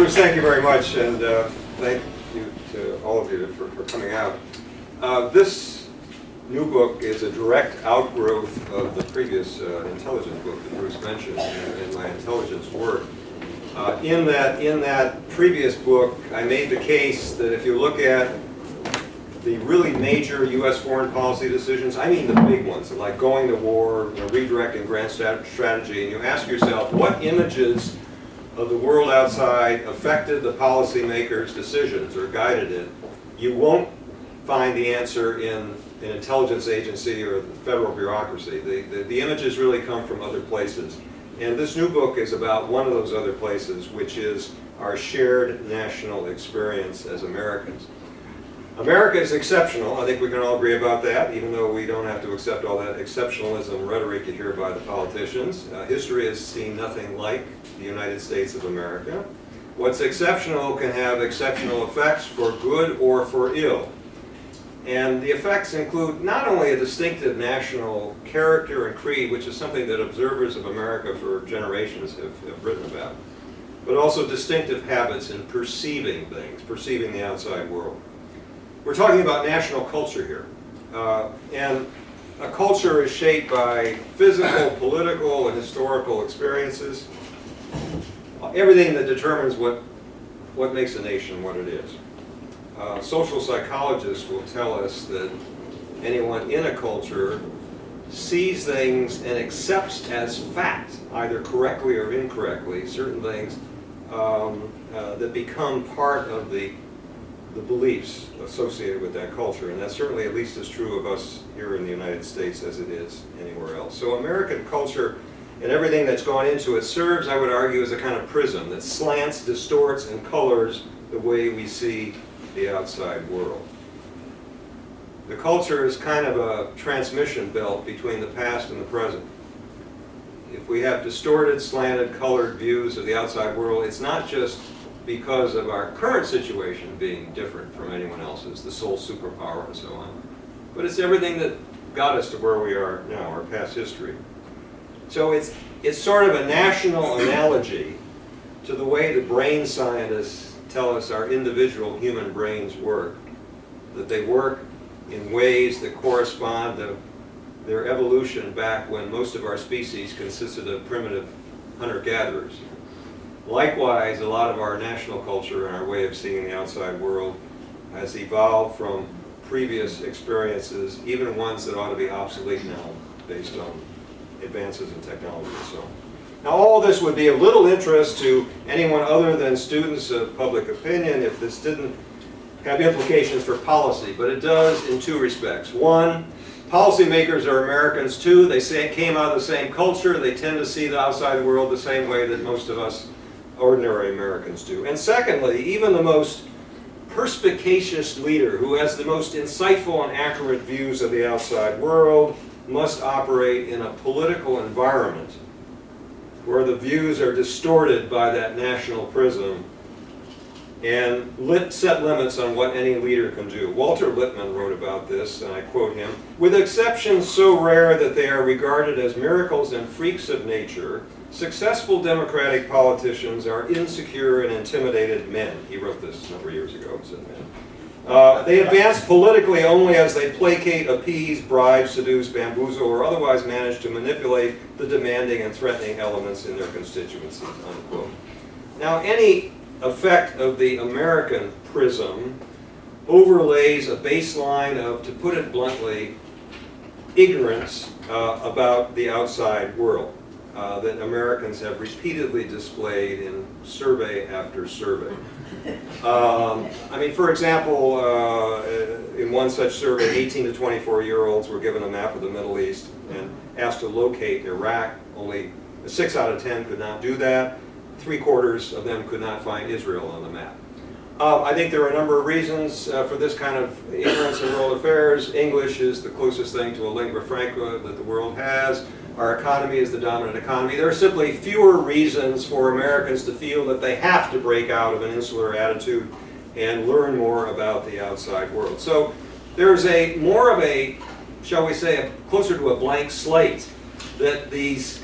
Bruce, thank you very much, and thank you to all of you for coming out. This new book is a direct outgrowth of the previous intelligence book that Bruce mentioned in my intelligence work. In that previous book, I made the case that if you look at the really major U.S. foreign policy decisions, I mean the big ones, like going to war, redirecting grand strategy, and you ask yourself, what images of the world outside affected the policymakers' decisions or guided it, you won't find the answer in an intelligence agency or the federal bureaucracy. The images really come from other places. And this new book is about one of those other places, which is our shared national experience as Americans. America is exceptional. I think we can all agree about that, even though we don't have to accept all that exceptionalism rhetoric you hear by the politicians. History has seen nothing like the United States of America. What's exceptional can have exceptional effects for good or for ill. And the effects include not only a distinctive national character and creed, which is something that observers of America for generations have written about, but also distinctive habits in perceiving things, perceiving the outside world. We're talking about national culture here. And a culture is shaped by physical, political, and historical experiences. Everything that determines what makes a nation what it is. Social psychologists will tell us that anyone in a culture sees things and accepts as fact, either correctly or incorrectly, certain things that become part of the beliefs associated with that culture. And that's certainly at least as true of us here in the United States as it is anywhere else. So American culture and everything that's gone into it serves, I would argue, as a kind of prism that slants, distorts, and colors the way we see the outside world. The culture is kind of a transmission belt between the past and the present. If we have distorted, slanted, colored views of the outside world, it's not just because of our current situation being different from anyone else's, the sole superpower and so on, but it's everything that got us to where we are now, our past history. So it's sort of a national analogy to the way the brain scientists tell us our individual human brains work, that they work in ways that correspond to their evolution back when most of our species consisted of primitive hunter-gatherers. Likewise, a lot of our national culture and our way of seeing the outside world has evolved from previous experiences, even ones that ought to be obsolete now based on advances in technology and so on. Now, all this would be of little interest to anyone other than students of public opinion if this didn't have implications for policy, but it does in two respects. One, policymakers are Americans too. They came out of the same culture. They tend to see the outside world the same way that most of us ordinary Americans do. And secondly, even the most perspicacious leader who has the most insightful and accurate views of the outside world must operate in a political environment where the views are distorted by that national prism and set limits on what any leader can do. Walter Lippmann wrote about this, and I quote him, "With exceptions so rare that they are regarded as miracles and freaks of nature, successful democratic politicians are insecure and intimidated men." He wrote this a number of years ago. They advance politically only as they placate, appease, bribe, seduce, bamboozle, or otherwise manage to manipulate the demanding and threatening elements in their constituencies, unquote. Now, any effect of the American prism overlays a baseline of, to put it bluntly, ignorance about the outside world that Americans have repeatedly displayed in survey after survey. I mean, for example, in one such survey, 18 to 24-year-olds were given a map of the Middle East and asked to locate Iraq. Only 6 out of 10 could not do that. 3/4 of them could not find Israel on the map. I think there are a number of reasons for this kind of ignorance in world affairs. English is the closest thing to a lingua franca that the world has. Our economy is the dominant economy. There are simply fewer reasons for Americans to feel that they have to break out of an insular attitude and learn more about the outside world. So there's more of a, shall we say, closer to a blank slate that these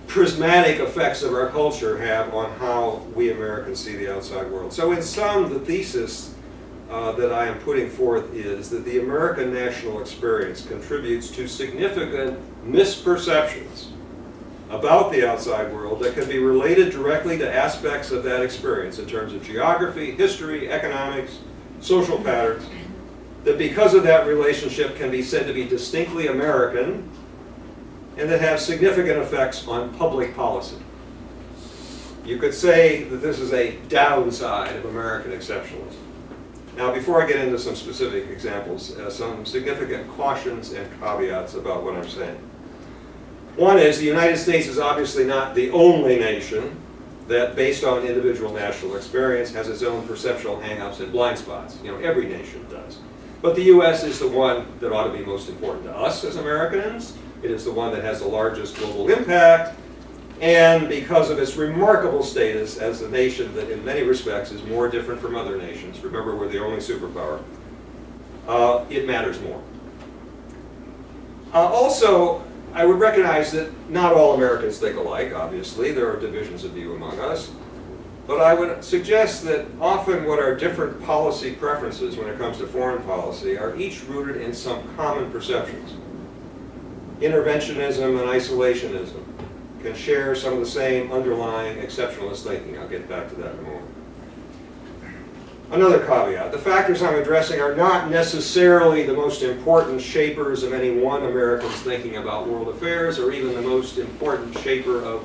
prismatic effects of our culture have on how we Americans see the outside world. So in sum, the thesis that I am putting forth is that the American national experience contributes to significant misperceptions about the outside world that can be related directly to aspects of that experience in terms of geography, history, economics, social patterns, that because of that relationship can be said to be distinctly American and that have significant effects on public policy. You could say that this is a downside of American exceptionalism. Now, before I get into some specific examples, some significant cautions and caveats about what I'm saying. One is the United States is obviously not the only nation that, based on individual national experience, has its own perceptual hang-ups and blind spots. You know, every nation does. But the U.S. is the one that ought to be most important to us as Americans. It is the one that has the largest global impact, and because of its remarkable status as a nation that in many respects is more different from other nations, remember we're the only superpower, it matters more. Also, I would recognize that not all Americans think alike, obviously. There are divisions of view among us. But I would suggest that often what are different policy preferences when it comes to foreign policy are each rooted in some common perceptions. Interventionism and isolationism can share some of the same underlying exceptionalist thinking. I'll get back to that in a moment. Another caveat, the factors I'm addressing are not necessarily the most important shapers of any one American's thinking about world affairs, or even the most important shaper of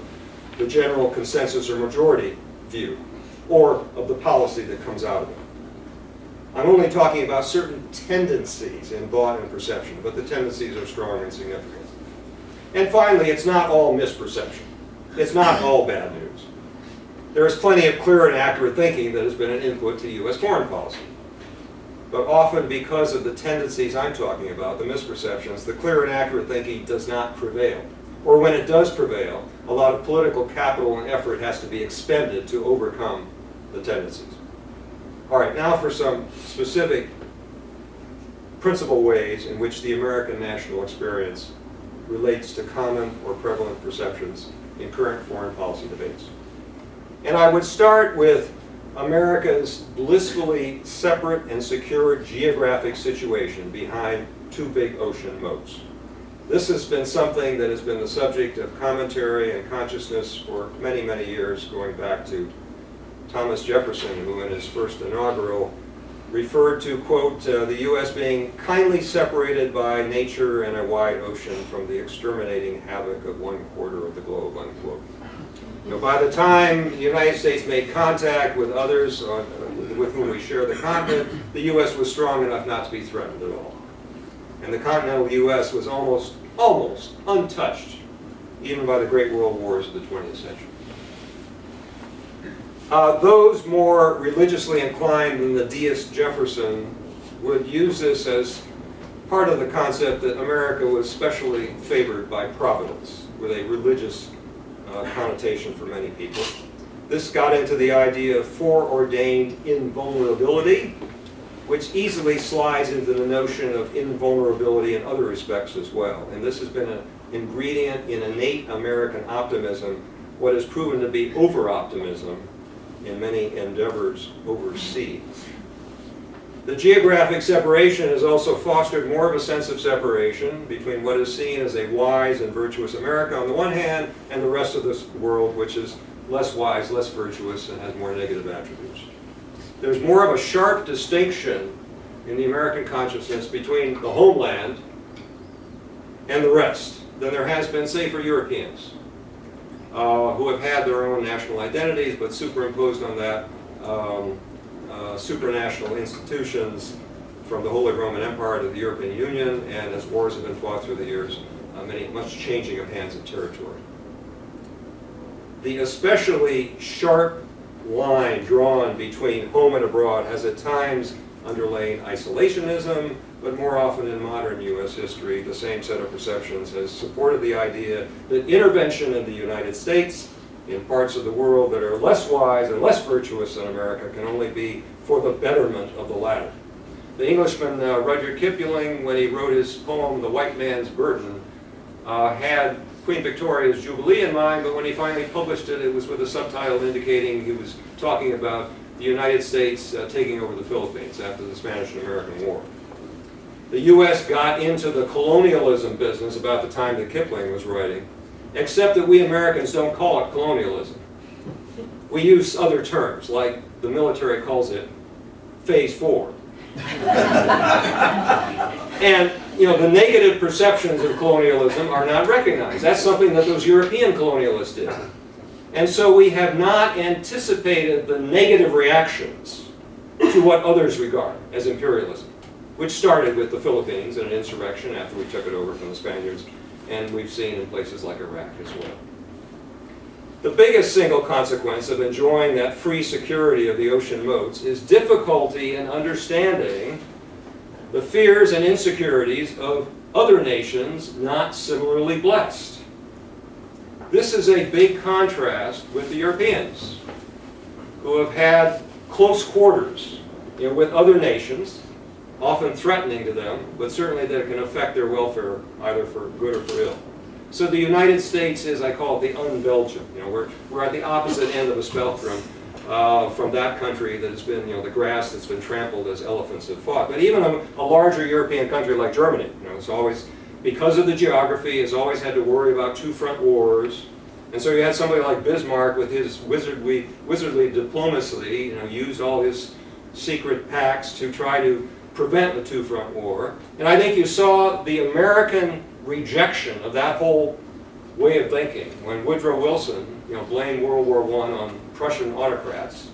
the general consensus or majority view, or of the policy that comes out of it. I'm only talking about certain tendencies in thought and perception, but the tendencies are strong and significant. And finally, it's not all misperception. It's not all bad news. There is plenty of clear and accurate thinking that has been an input to U.S. foreign policy. But often, because of the tendencies I'm talking about, the misperceptions, the clear and accurate thinking does not prevail. Or when it does prevail, a lot of political capital and effort has to be expended to overcome the tendencies. All right, now for some specific principal ways in which the American national experience relates to common or prevalent perceptions in current foreign policy debates. And I would start with America's blissfully separate and secure geographic situation behind two big ocean moats. This has been something that has been the subject of commentary and consciousness for many, many years, going back to Thomas Jefferson, who in his first inaugural referred to, quote, the U.S. being kindly separated by nature and a wide ocean from the exterminating havoc of 1/4 of the globe, unquote. You know, by the time the United States made contact with others with whom we share the continent, the U.S. was strong enough not to be threatened at all. And the continental U.S. was almost untouched, even by the great world wars of the 20th century. Those more religiously inclined than the deist Jefferson would use this as part of the concept that America was specially favored by Providence, with a religious connotation for many people. This got into the idea of foreordained invulnerability, which easily slides into the notion of invulnerability in other respects as well. And this has been an ingredient in innate American optimism, what has proven to be over-optimism in many endeavors overseas. The geographic separation has also fostered more of a sense of separation between what is seen as a wise and virtuous America on the one hand, and the rest of this world, which is less wise, less virtuous, and has more negative attributes. There's more of a sharp distinction in the American consciousness between the homeland and the rest than there has been, say, for Europeans, who have had their own national identities, but superimposed on that supranational institutions from the Holy Roman Empire to the European Union, and as wars have been fought through the years, much changing of hands of territory. The especially sharp line drawn between home and abroad has at times underlain isolationism, but more often in modern U.S. history, the same set of perceptions has supported the idea that intervention in the United States in parts of the world that are less wise and less virtuous than America can only be for the betterment of the latter. The Englishman Rudyard Kipling, when he wrote his poem, The White Man's Burden, had Queen Victoria's Jubilee in mind, but when he finally published it, it was with a subtitle indicating he was talking about the United States taking over the Philippines after the Spanish and American War. The U.S. got into the colonialism business about the time that Kipling was writing, except that we Americans don't call it colonialism. We use other terms, like the military calls it Phase 4. And the negative perceptions of colonialism are not recognized. That's something that those European colonialists did. And so we have not anticipated the negative reactions to what others regard as imperialism, which started with the Philippines and an insurrection after we took it over from the Spaniards, and we've seen in places like Iraq as well. The biggest single consequence of enjoying that free security of the ocean moats is difficulty in understanding the fears and insecurities of other nations not similarly blessed. This is a big contrast with the Europeans, who have had close quarters with other nations, often threatening to them, but certainly that can affect their welfare either for good or for ill. So the United States is, I call it the un-Belgium. We're at the opposite end of a spectrum from that country that has been, the grass that's been trampled as elephants have fought. But even a larger European country like Germany, it's always, because of the geography, has always had to worry about two-front wars. And so you had somebody like Bismarck with his wizardly diplomacy, used all his secret pacts to try to prevent the two-front war. And I think you saw the American rejection of that whole way of thinking when Woodrow Wilson, blamed World War I on Prussian autocrats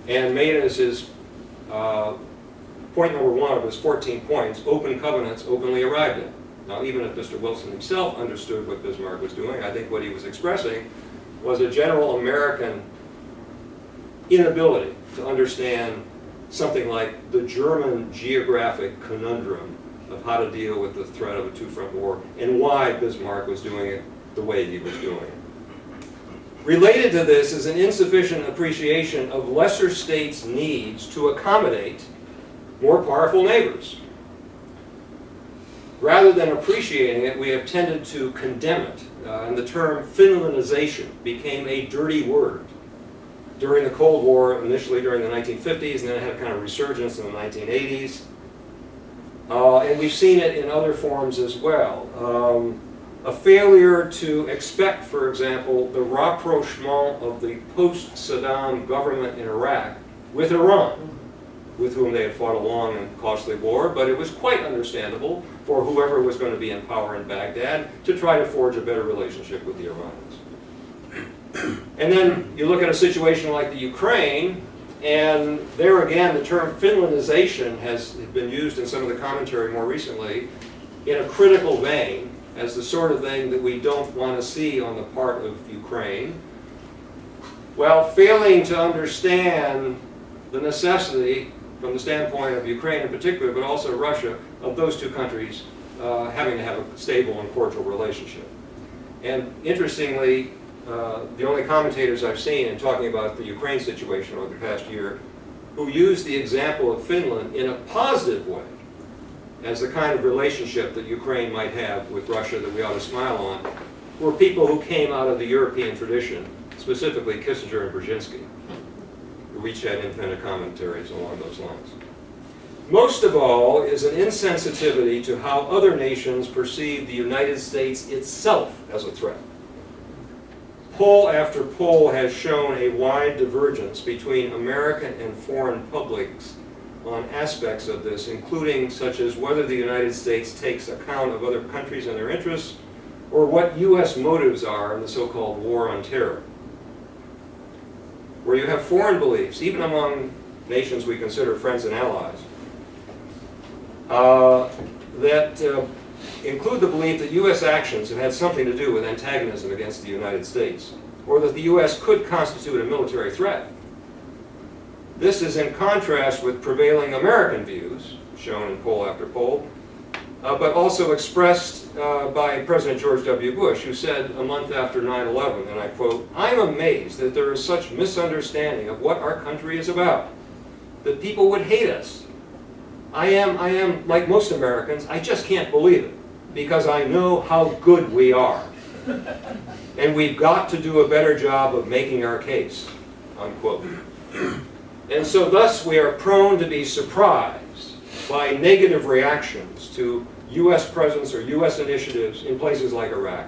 and made it as his point number 1 of his 14 points, open covenants openly arrived at. Now, even if Mr. Wilson himself understood what Bismarck was doing, I think what he was expressing was a general American inability to understand something like the German geographic conundrum of how to deal with the threat of a two-front war and why Bismarck was doing it the way he was doing it. Related to this is an insufficient appreciation of lesser states' needs to accommodate more powerful neighbors. Rather than appreciating it, we have tended to condemn it, and the term Finlandization became a dirty word during the Cold War, initially during the 1950s, and then it had a kind of resurgence in the 1980s. And we've seen it in other forms as well. A failure to expect, for example, the rapprochement of the post-Saddam government in Iraq with Iran, with whom they had fought a long and costly war, but it was quite understandable for whoever was going to be in power in Baghdad to try to forge a better relationship with the Iranians. And then you look at a situation like the Ukraine, and there again the term Finlandization has been used in some of the commentary more recently in a critical vein as the sort of thing that we don't want to see on the part of Ukraine, while failing to understand the necessity, from the standpoint of Ukraine in particular, but also Russia, of those two countries having to have a stable and cordial relationship. And interestingly, the only commentators I've seen in talking about the Ukraine situation over the past year who used the example of Finland in a positive way as the kind of relationship that Ukraine might have with Russia that we ought to smile on were people who came out of the European tradition, specifically Kissinger and Brzezinski, who each had independent commentaries along those lines. Most of all is an insensitivity to how other nations perceive the United States itself as a threat. Poll after poll has shown a wide divergence between American and foreign publics on aspects of this, including such as whether the United States takes account of other countries and their interests, or what U.S. motives are in the so-called war on terror. Where you have foreign beliefs, even among nations we consider friends and allies, that include the belief that U.S. actions have had something to do with antagonism against the United States, or that the U.S. could constitute a military threat. This is in contrast with prevailing American views, shown in poll after poll, but also expressed by President George W. Bush, who said a month after 9/11, and I quote, "I'm amazed that there is such misunderstanding of what our country is about, that people would hate us. I am, like most Americans, I just can't believe it, because I know how good we are." And we've got to do a better job of making our case, unquote. And so thus we are prone to be surprised by negative reactions to U.S. presence or U.S. initiatives in places like Iraq,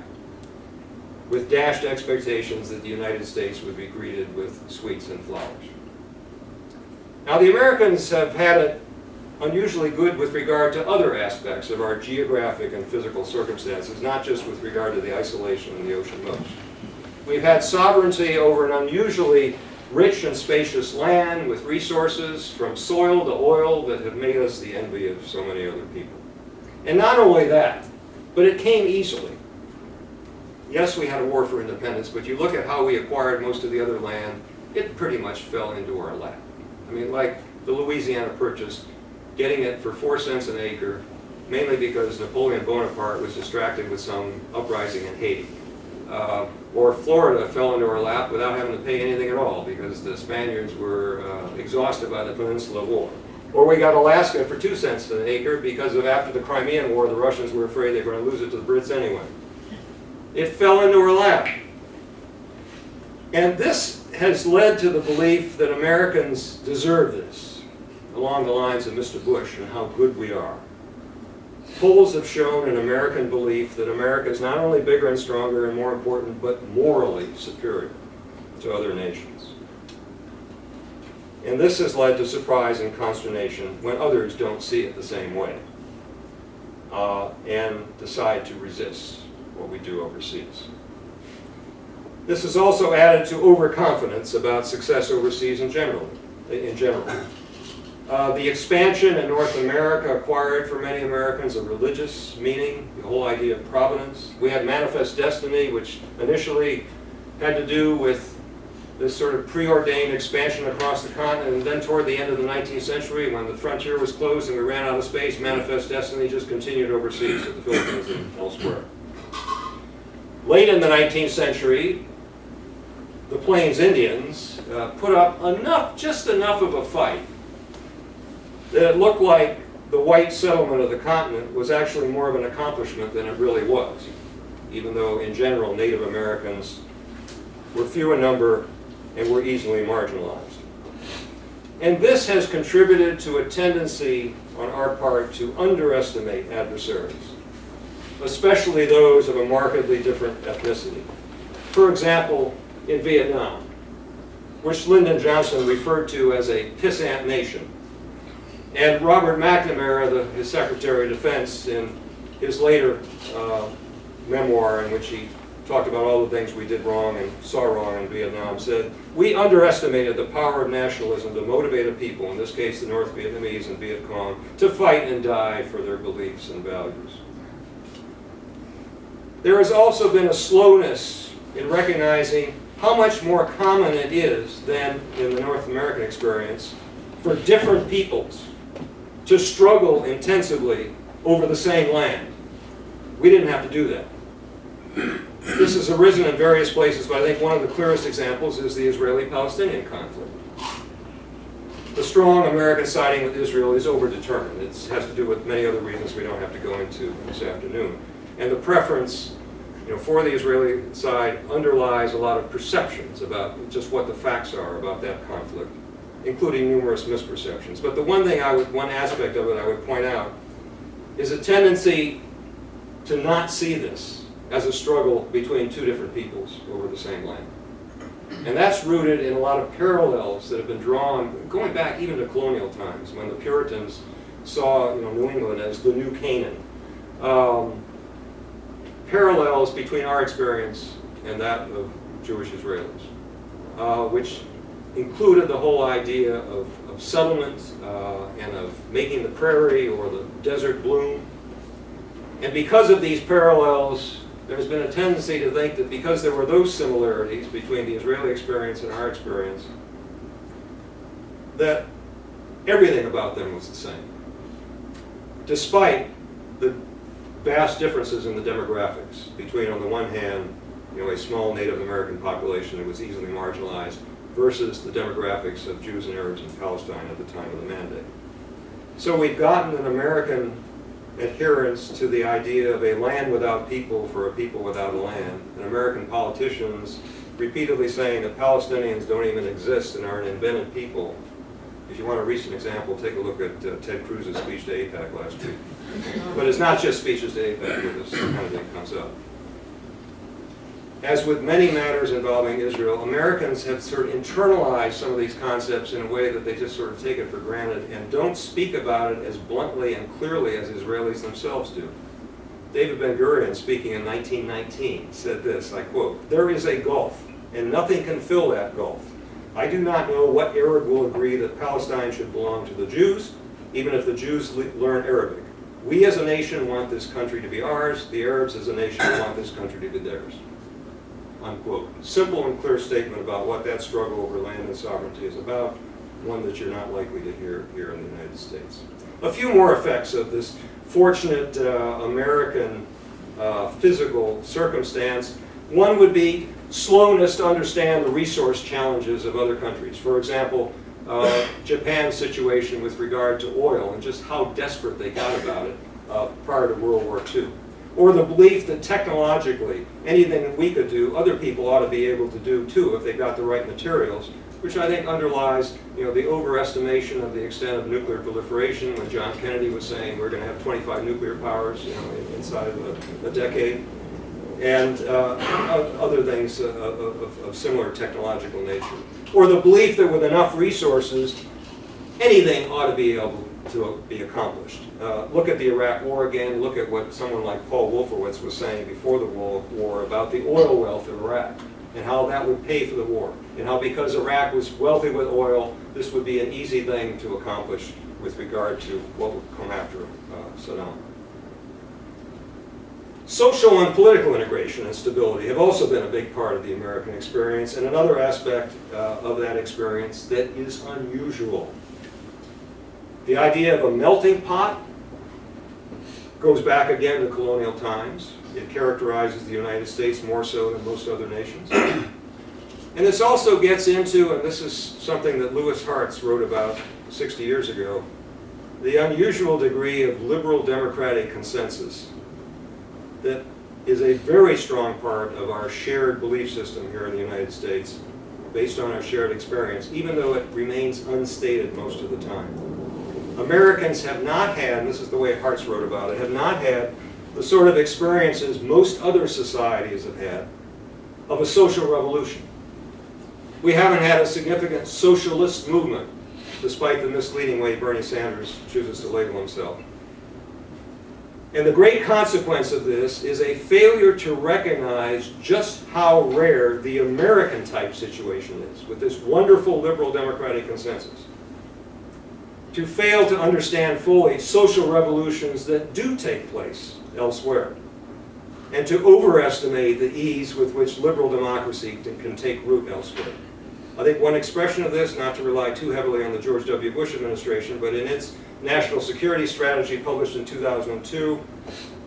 with dashed expectations that the United States would be greeted with sweets and flowers. Now, the Americans have had it unusually good with regard to other aspects of our geographic and physical circumstances, not just with regard to the isolation in the ocean moat. We've had sovereignty over an unusually rich and spacious land with resources from soil to oil that have made us the envy of so many other people. And not only that, but it came easily. Yes, we had a war for independence, but you look at how we acquired most of the other land, it pretty much fell into our lap. I mean, like the Louisiana Purchase, getting it for 4 cents an acre, mainly because Napoleon Bonaparte was distracted with some uprising in Haiti. Or Florida fell into our lap without having to pay anything at all because the Spaniards were exhausted by the Peninsula War. Or we got Alaska for 2 cents an acre because of after the Crimean War, the Russians were afraid they were going to lose it to the Brits anyway. It fell into our lap. And this has led to the belief that Americans deserve this, along the lines of Mr. Bush and how good we are. Polls have shown an American belief that America is not only bigger and stronger and more important, but morally superior to other nations. And this has led to surprise and consternation when others don't see it the same way and decide to resist what we do overseas. This has also added to overconfidence about success overseas in general. The expansion in North America acquired for many Americans a religious meaning, the whole idea of providence. We had manifest destiny, which initially had to do with this sort of preordained expansion across the continent, and then toward the end of the 19th century, when the frontier was closed and we ran out of space, manifest destiny just continued overseas to the Philippines and elsewhere. Late in the 19th century, the Plains Indians put up just enough of a fight that it looked like the white settlement of the continent was actually more of an accomplishment than it really was, even though in general Native Americans were few in number and were easily marginalized. And this has contributed to a tendency on our part to underestimate adversaries, especially those of a markedly different ethnicity. For example, in Vietnam, which Lyndon Johnson referred to as a pissant nation. And Robert McNamara, his Secretary of Defense, in his later memoir in which he talked about all the things we did wrong and saw wrong in Vietnam, said, "We underestimated the power of nationalism to motivate a people, in this case the North Vietnamese and Viet Cong, to fight and die for their beliefs and values." There has also been a slowness in recognizing how much more common it is than in the North American experience for different peoples to struggle intensively over the same land. We didn't have to do that. This has arisen in various places, but I think one of the clearest examples is the Israeli-Palestinian conflict. The strong American siding with Israel is overdetermined. It has to do with many other reasons we don't have to go into this afternoon. And the preference for the Israeli side underlies a lot of perceptions about just what the facts are about that conflict, including numerous misperceptions. But the one aspect of it I would point out is a tendency to not see this as a struggle between two different peoples over the same land. And that's rooted in a lot of parallels that have been drawn, going back even to colonial times, when the Puritans saw New England as the new Canaan. Parallels between our experience and that of Jewish Israelis, which included the whole idea of settlement and of making the prairie or the desert bloom. And because of these parallels, there's been a tendency to think that because there were those similarities between the Israeli experience and our experience, that everything about them was the same, despite the vast differences in the demographics between, on the one hand, a small Native American population that was easily marginalized versus the demographics of Jews and Arabs in Palestine at the time of the Mandate. So we've gotten an American adherence to the idea of a land without people for a people without a land, and American politicians repeatedly saying that Palestinians don't even exist and are an invented people. If you want a recent example, take a look at Ted Cruz's speech to AIPAC last week. But it's not just speeches to AIPAC where this kind of thing comes up. As with many matters involving Israel, Americans have sort of internalized some of these concepts in a way that they just sort of take it for granted and don't speak about it as bluntly and clearly as Israelis themselves do. David Ben-Gurion, speaking in 1919, said this, I quote, "There is a gulf, and nothing can fill that gulf. I do not know what Arab will agree that Palestine should belong to the Jews, even if the Jews learn Arabic. We as a nation want this country to be ours. The Arabs as a nation want this country to be theirs." Unquote. Simple and clear statement about what that struggle over land and sovereignty is about, one that you're not likely to hear here in the United States. A few more effects of this fortunate American physical circumstance. One would be slowness to understand the resource challenges of other countries. For example, Japan's situation with regard to oil and just how desperate they got about it prior to World War II. Or the belief that technologically, anything that we could do, other people ought to be able to do too if they got the right materials, which I think underlies, the overestimation of the extent of nuclear proliferation when John Kennedy was saying we're going to have 25 nuclear powers, inside of a decade, and other things of similar technological nature. Or the belief that with enough resources, anything ought to be able to be accomplished. Look at the Iraq War again. Look at what someone like Paul Wolfowitz was saying before the war about the oil wealth of Iraq and how that would pay for the war, and how because Iraq was wealthy with oil, this would be an easy thing to accomplish with regard to what would come after Saddam. Social and political integration and stability have also been a big part of the American experience, and another aspect of that experience that is unusual. The idea of a melting pot goes back again to colonial times. It characterizes the United States more so than most other nations. And this also gets into, and this is something that Lewis Hartz wrote about 60 years ago, the unusual degree of liberal democratic consensus that is a very strong part of our shared belief system here in the United States, based on our shared experience, even though it remains unstated most of the time. Americans have not had, and this is the way Hartz wrote about it, have not had the sort of experiences most other societies have had of a social revolution. We haven't had a significant socialist movement, despite the misleading way Bernie Sanders chooses to label himself. And the great consequence of this is a failure to recognize just how rare the American type situation is, with this wonderful liberal democratic consensus. To fail to understand fully social revolutions that do take place elsewhere, and to overestimate the ease with which liberal democracy can take root elsewhere. I think one expression of this, not to rely too heavily on the George W. Bush administration, but in its national security strategy published in 2002,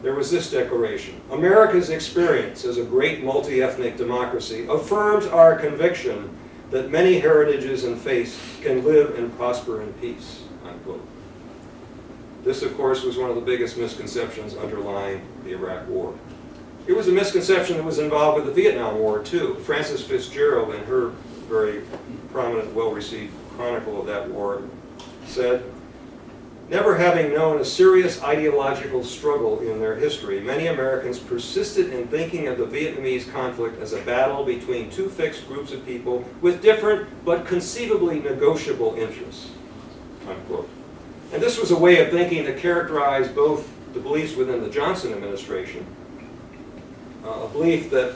there was this declaration: America's experience as a great multi-ethnic democracy affirms our conviction that many heritages and faiths can live and prosper in peace. Unquote. This, of course, was one of the biggest misconceptions underlying the Iraq War. It was a misconception that was involved with the Vietnam War, too. Frances Fitzgerald, in her very prominent, well-received chronicle of that war, said, "Never having known a serious ideological struggle in their history, many Americans persisted in thinking of the Vietnamese conflict as a battle between two fixed groups of people with different but conceivably negotiable interests." Unquote. And this was a way of thinking that characterized both the beliefs within the Johnson administration, a belief that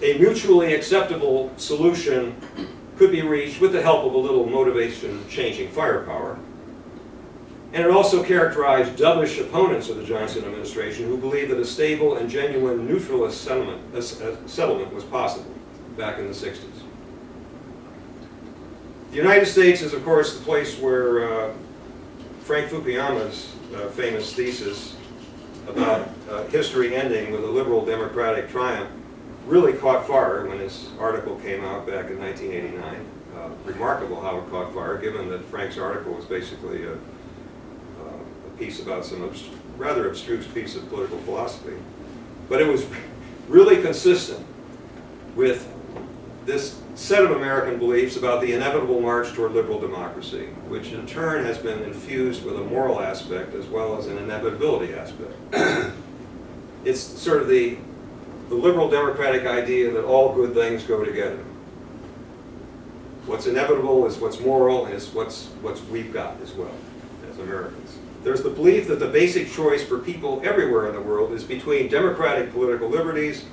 a mutually acceptable solution could be reached with the help of a little motivation-changing firepower. And it also characterized dovish opponents of the Johnson administration who believed that a stable and genuine neutralist settlement was possible back in the 60s. The United States is, of course, the place where Frank Fukuyama's famous thesis about history ending with a liberal democratic triumph really caught fire when his article came out back in 1989. Remarkable how it caught fire, given that Frank's article was basically a piece about some rather abstruse piece of political philosophy. But it was really consistent with this set of American beliefs about the inevitable march toward liberal democracy, which in turn has been infused with a moral aspect as well as an inevitability aspect. It's sort of the liberal democratic idea that all good things go together. What's inevitable is what's moral, and it's what's we've got as well as Americans. There's the belief that the basic choice for people everywhere in the world is between democratic political liberties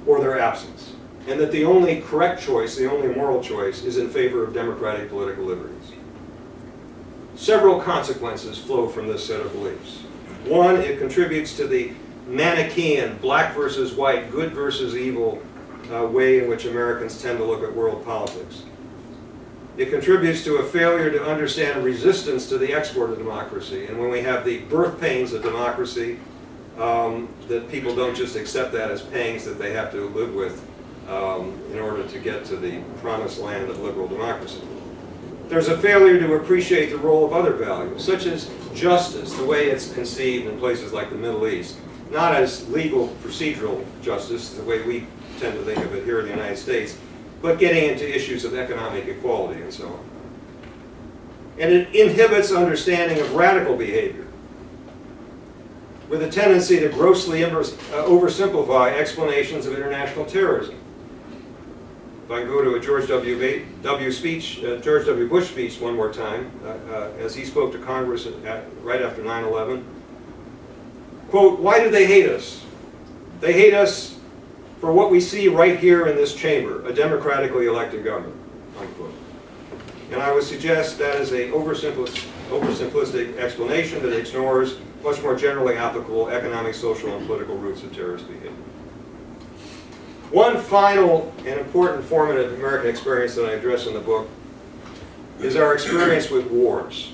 or their absence, and that the only correct choice, the only moral choice, is in favor of democratic political liberties. Several consequences flow from this set of beliefs. One, it contributes to the Manichaean, black versus white, good versus evil way in which Americans tend to look at world politics. It contributes to a failure to understand resistance to the export of democracy. And when we have the birth pains of democracy, that people don't just accept that as pangs that they have to live with in order to get to the promised land of liberal democracy. There's a failure to appreciate the role of other values, such as justice, the way it's conceived in places like the Middle East. Not as legal procedural justice, the way we tend to think of it here in the United States, but getting into issues of economic equality and so on. And it inhibits understanding of radical behavior, with a tendency to grossly oversimplify explanations of international terrorism. If I go to a George W. Bush speech one more time, as he spoke to Congress right after 9/11, quote, "Why do they hate us? They hate us for what we see right here in this chamber, a democratically elected government," unquote. And I would suggest that is an oversimplistic explanation that ignores much more generally applicable economic, social, and political roots of terrorist behavior. One final and important formative American experience that I address in the book is our experience with wars.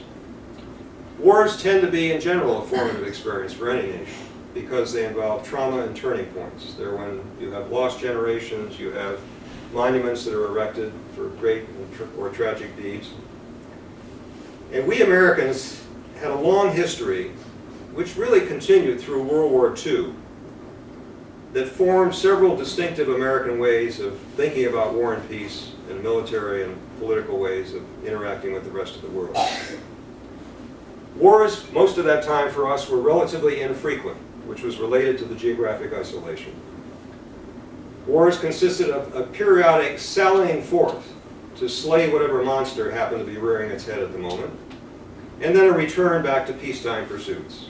Wars tend to be, in general, a formative experience for any nation because they involve trauma and turning points. They're when you have lost generations, you have monuments that are erected for great or tragic deeds. And we Americans had a long history, which really continued through World War II, that formed several distinctive American ways of thinking about war and peace and military and political ways of interacting with the rest of the world. Wars, most of that time for us, were relatively infrequent, which was related to the geographic isolation. Wars consisted of a periodic sallying forth to slay whatever monster happened to be rearing its head at the moment, and then a return back to peacetime pursuits,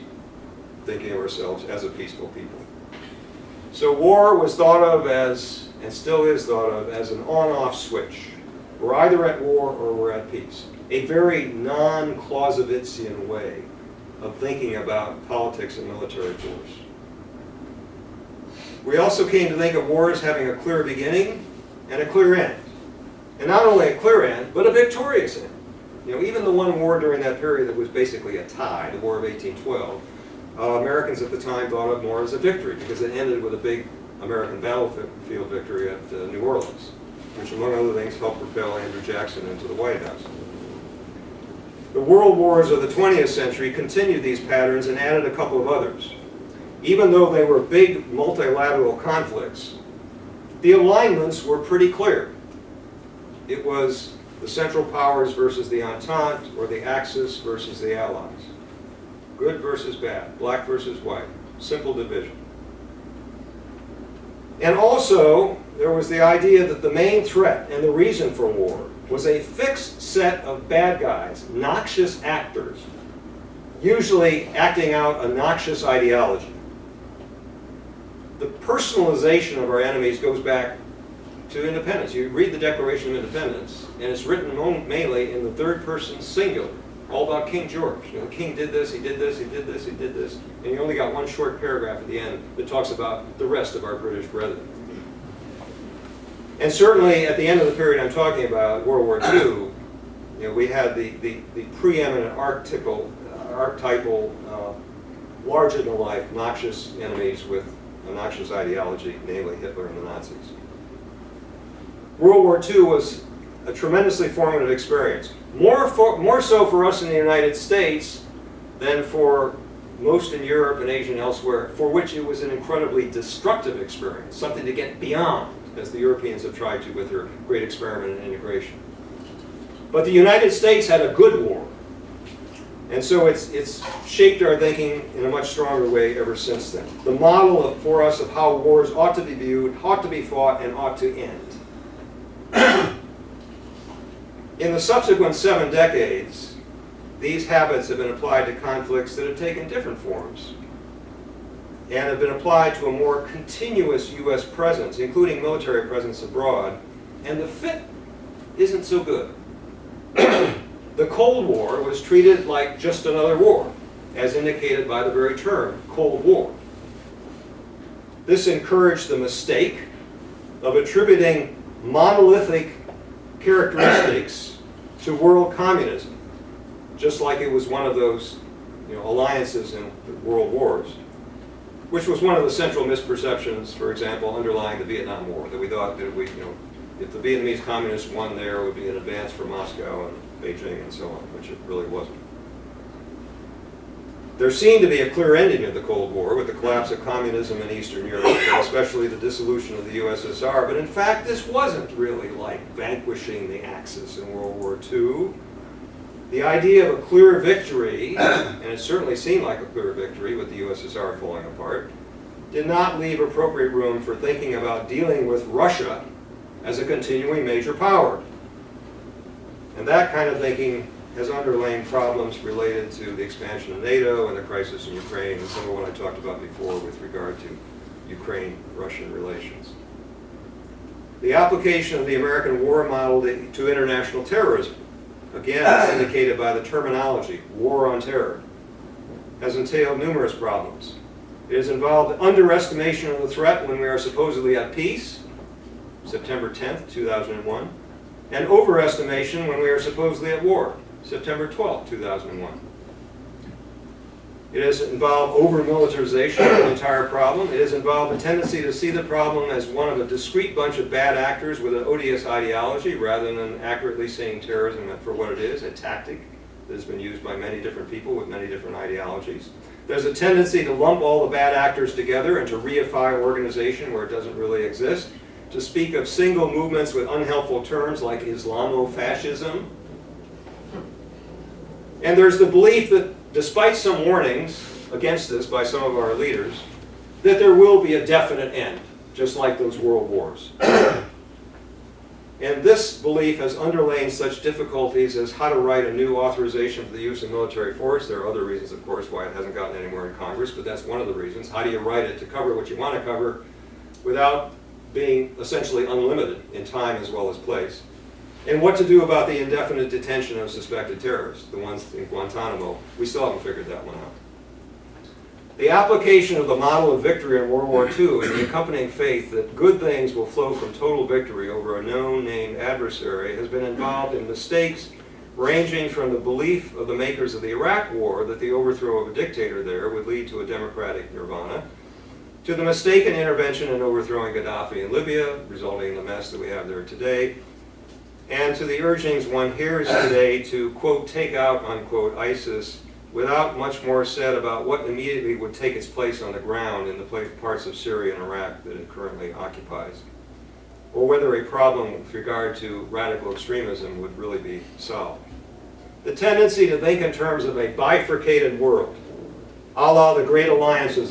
thinking of ourselves as a peaceful people. So war was thought of as, and still is thought of, as an on-off switch. We're either at war or we're at peace. A very non-Clausewitzian way of thinking about politics and military force. We also came to think of wars having a clear beginning and a clear end. And not only a clear end, but a victorious end. You know, even the one war during that period that was basically a tie, the War of 1812, Americans at the time thought of more as a victory because it ended with a big American battlefield victory at New Orleans, which among other things helped propel Andrew Jackson into the White House. The world wars of the 20th century continued these patterns and added a couple of others. Even though they were big multilateral conflicts, the alignments were pretty clear. It was the Central Powers versus the Entente, or the Axis versus the Allies. Good versus bad, black versus white, simple division. And also, there was the idea that the main threat and the reason for war was a fixed set of bad guys, noxious actors, usually acting out a noxious ideology. The personalization of our enemies goes back to independence. You read the Declaration of Independence, and it's written mainly in the third person singular, all about King George. You know, the king did this, he did this, he did this, he did this, and you only got one short paragraph at the end that talks about the rest of our British brethren. And certainly at the end of the period I'm talking about, World War II, you know, we had the preeminent archetypal, larger-than-life, noxious enemies with a noxious ideology, namely Hitler and the Nazis. World War II was a tremendously formative experience. More so for us in the United States than for most in Europe and Asia and elsewhere, for which it was an incredibly destructive experience, something to get beyond, as the Europeans have tried to with their great experiment in integration. But the United States had a good war. And so it's shaped our thinking in a much stronger way ever since then. The model for us of how wars ought to be viewed, ought to be fought, and ought to end. In the subsequent 7 decades, these habits have been applied to conflicts that have taken different forms and have been applied to a more continuous U.S. presence, including military presence abroad, and the fit isn't so good. The Cold War was treated like just another war, as indicated by the very term, Cold War. This encouraged the mistake of attributing monolithic characteristics to world communism, just like it was one of those alliances in the world wars, which was one of the central misperceptions, for example, underlying the Vietnam War, that we thought that if the Vietnamese communists won there, it would be an advance for Moscow and Beijing and so on, which it really wasn't. There seemed to be a clear ending of the Cold War with the collapse of communism in Eastern Europe, and especially the dissolution of the USSR, but in fact this wasn't really like vanquishing the Axis in World War II. The idea of a clear victory, and it certainly seemed like a clear victory with the USSR falling apart, did not leave appropriate room for thinking about dealing with Russia as a continuing major power. And that kind of thinking has underlain problems related to the expansion of NATO and the crisis in Ukraine and some of what I talked about before with regard to Ukraine-Russian relations. The application of the American war model to international terrorism, again as indicated by the terminology, war on terror, has entailed numerous problems. It has involved underestimation of the threat when we are supposedly at peace, September 10th, 2001, and overestimation when we are supposedly at war, September 12th, 2001. It has involved over-militarization of the entire problem. It has involved a tendency to see the problem as one of a discrete bunch of bad actors with an odious ideology rather than accurately seeing terrorism for what it is, a tactic that has been used by many different people with many different ideologies. There's a tendency to lump all the bad actors together and to reify organization where it doesn't really exist, to speak of single movements with unhelpful terms like Islamo-fascism. And there's the belief that despite some warnings against this by some of our leaders, that there will be a definite end, just like those world wars. And this belief has underlain such difficulties as how to write a new authorization for the use of military force. There are other reasons, of course, why it hasn't gotten anywhere in Congress, but that's one of the reasons. How do you write it to cover what you want to cover without being essentially unlimited in time as well as place? And what to do about the indefinite detention of suspected terrorists, the ones in Guantanamo. We still haven't figured that one out. The application of the model of victory in World War II and the accompanying faith that good things will flow from total victory over a known named adversary has been involved in mistakes ranging from the belief of the makers of the Iraq War that the overthrow of a dictator there would lead to a democratic nirvana, to the mistaken intervention in overthrowing Gaddafi in Libya, resulting in the mess that we have there today, and to the urgings one hears today to, quote, take out, unquote, ISIS, without much more said about what immediately would take its place on the ground in the parts of Syria and Iraq that it currently occupies, or whether a problem with regard to radical extremism would really be solved. The tendency to think in terms of a bifurcated world, a la the great alliances